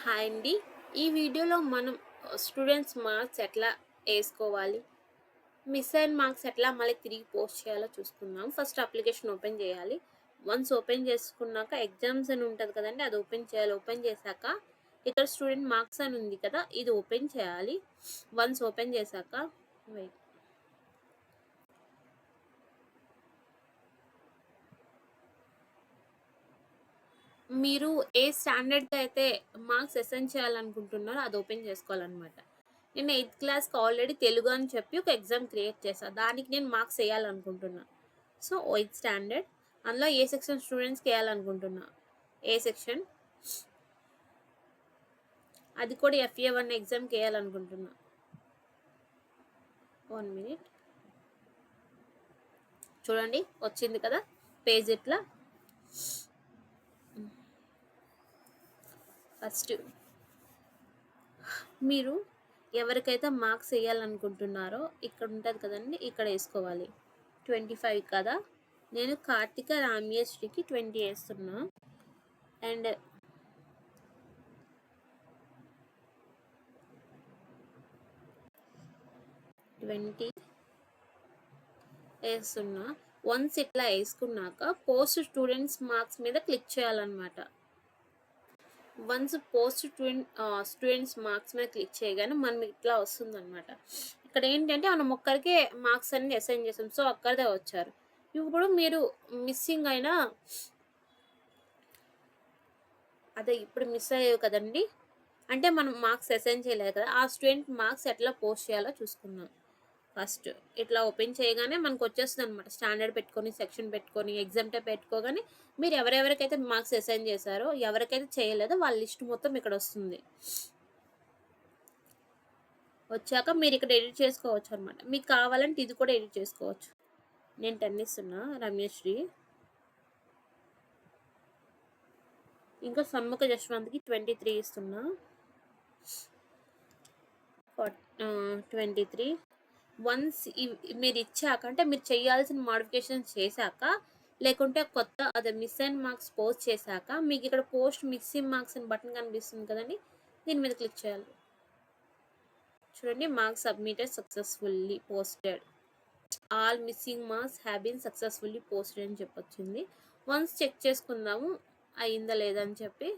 Hi అండి. ఈ వీడియోలో మనం స్టూడెంట్స్ మార్క్స్ ఎట్లా ఏసుకోవాలి, మిస్ అయిన మార్క్స్ ఎట్లా మళ్ళీ తిరిగి పోస్ట్ చేయాలో చూసుకుందాం. ఫస్ట్ అప్లికేషన్ ఓపెన్ చేయాలి. వన్స్ ఓపెన్ చేసుకున్నాక ఎగ్జామ్స్ అని ఉంటది కదండీ! అది ఓపెన్ చేయాలి. ఓపెన్ చేశాక ఇక్కడ స్టూడెంట్ మార్క్స్ అని ఉంది కదా! ఇది ఓపెన్ చేయాలి. వన్స్ ఓపెన్ చేశాక వెయిట్ మీరు ఏ స్టాండర్డ్‌కి అయితే మార్క్స్ అసైన్ చేయాలనుకుంటున్నారో అది ఓపెన్ చేసుకోవాలనమాట. నేను 8థ్ క్లాస్‌కి ఆల్రెడీ తెలుగు అని చెప్పి ఒక ఎగ్జామ్ క్రియేట్ చేశా. దానికి నేను మార్క్స్ ఎయ్యాలనుకుంటున్నా. సో, 8థ్ స్టాండర్డ్ అందులో ఏ సెక్షన్ స్టూడెంట్స్‌కి ఎయ్యాలనుకుంటున్నా. ఏ సెక్షన్ అది కూడా FA1 ఎగ్జామ్‌కి ఎయ్యాలనుకుంటున్నా. 1 మినిట్ చూడండి వచ్చింది కదా! పేజ్ ఇట్లా. ఫస్ట్ మీరు ఎవరికైతే మార్క్స్ ఎయ్యాలనుకుంటున్నారో ఇక్కడ ఉంటది కదండీ! ఇక్కడ ఏసుకోవాలి. 25 కదా! నేను కార్తిక రామ్యశ్రీకి 20 ఏస్తున్నా. అండ్ ట్వంటీ ఏస్తున్నా. వన్స్ ఇట్లా ఏసుకున్నాక పోస్ట్ స్టూడెంట్స్ మార్క్స్ మీద క్లిక్ చేయాలన్నమాట. వన్స్ పోస్ట్ స్టూడెంట్స్ మార్క్స్ మీద క్లిక్ చేయగానే మనకి ఇట్లా వస్తుందన్నమాట. ఇక్కడ ఏంటంటే మనం ఒక్కరికే మార్క్స్ అనేది అసైన్ చేసాం. సో, ఒక్కరిదే వచ్చారు. ఇప్పుడు మీరు మిస్సింగ్ అయిన అదే ఇప్పుడు మిస్ అయ్యావు కదండీ! అంటే మనం మార్క్స్ అసైన్ చేయలేదు కదా! ఆ స్టూడెంట్ మార్క్స్ ఎట్లా పోస్ట్ చేయాలో చూసుకుందాం. ఫస్ట్ ఇట్లా ఓపెన్ చేయగానే మనకొచ్చేస్తదనమాట. స్టాండర్డ్ పెట్టుకొని, సెక్షన్ పెట్టుకొని, ఎగ్జామ్ టైప్ పెట్టుకోగానే మీరు ఎవరెవరికైతే మార్క్స్ అసైన్ చేశారో, ఎవరికైతే చేయలేదో వాళ్ళ లిస్ట్ మొత్తం ఇక్కడొస్తుంది. వచ్చాక మీరిక్కడ ఎడిట్ చేసుకోవచ్చనమాట. మీకు కావాలంటే ఇది కూడా ఎడిట్ చేసుకోవచ్చు. నేను 10 ఇస్తున్నా రమ్యశ్రీ. ఇంకా సన్ముఖ జశ్వంత్‌కి 23 ఇస్తున్నా. 23 వన్స్ మీరిచ్చాక అంటే మీరు చేయాల్సిన మోడిఫికేషన్స్ చేశాక, లేకుంటే కొత్త అదే మిస్ అయిన మార్క్స్ పోస్ట్ చేశాక, మీకిక్కడ పోస్ట్ మిస్సింగ్ మార్క్స్ అని బటన్ కనిపిస్తుంది కదండీ! దీని మీద క్లిక్ చేయాలి. చూడండి marks submitted successfully posted. All missing marks have been successfully posted అని చెప్పొచ్చింది. వన్స్ చెక్ చేసుకుందాము అయిందా లేదా అని చెప్పి.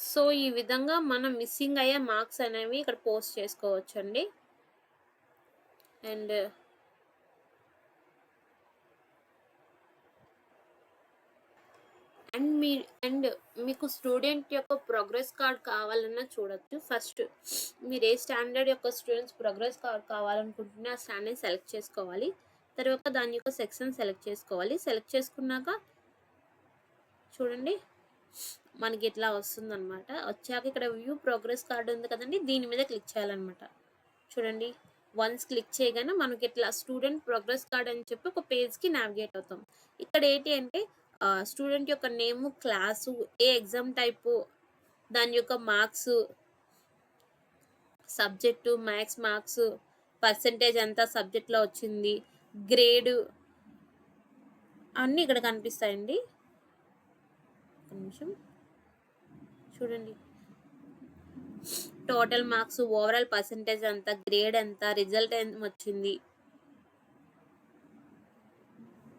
సో, ఈ విధంగా మనం మిస్సింగ్ అయ్యే మార్క్స్ అనేవి ఇక్కడ పోస్ట్ చేసుకోవచ్చండి. అండ్ అండ్ మీకు స్టూడెంట్ యొక్క ప్రోగ్రెస్ కార్డ్ కావాలన్నా చూడొచ్చు. ఫస్ట్ మీరు ఏ స్టాండర్డ్ యొక్క స్టూడెంట్స్ ప్రోగ్రెస్ కార్డ్ కావాలనుకుంటున్నా ఆ స్టాండర్డ్‌ని సెలెక్ట్ చేసుకోవాలి. తర్వాత దాని యొక్క సెక్షన్ సెలెక్ట్ చేసుకోవాలి. సెలెక్ట్ చేసుకున్నాక చూడండి మనకి ఇట్లా వస్తుందనమాట. వచ్చాక ఇక్కడ వ్యూ ప్రోగ్రెస్ కార్డ్ ఉంది కదండీ! దీని మీద క్లిక్ చేయాలనమాట. చూడండి వన్స్ క్లిక్ చేయగానే మనకి ఇట్లా స్టూడెంట్ ప్రోగ్రెస్ కార్డ్ అని చెప్పి ఒక పేజ్‌కి నావిగేట్ అవుతాం. ఇక్కడ ఏంటి అంటే స్టూడెంట్ యొక్క నేము, క్లాసు, ఏ ఎగ్జామ్ టైపు, దాని యొక్క marks, subject, maths marks, percentage ఎంత సబ్జెక్ట్‌లో వచ్చింది, గ్రేడు అన్నీ ఇక్కడ కనిపిస్తాయండి. ఒక నిమిషం చూడండి. టోటల్ మార్క్స్, ఓవరాల్ పర్సెంటేజ్ ఎంత, గ్రేడ్ ఎంత, రిజల్ట్ ఏమొచ్చింది,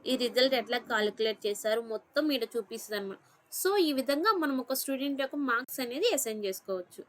ఈ రిజల్ట్ ఎట్లా కాలిక్యులేట్ చేశారు మొత్తం ఈడ చూపిస్తదనమాట. సో, ఈ విధంగా మనం ఒక స్టూడెంట్ యొక్క మార్క్స్ అనేది అసైన్ చేసుకోవచ్చు.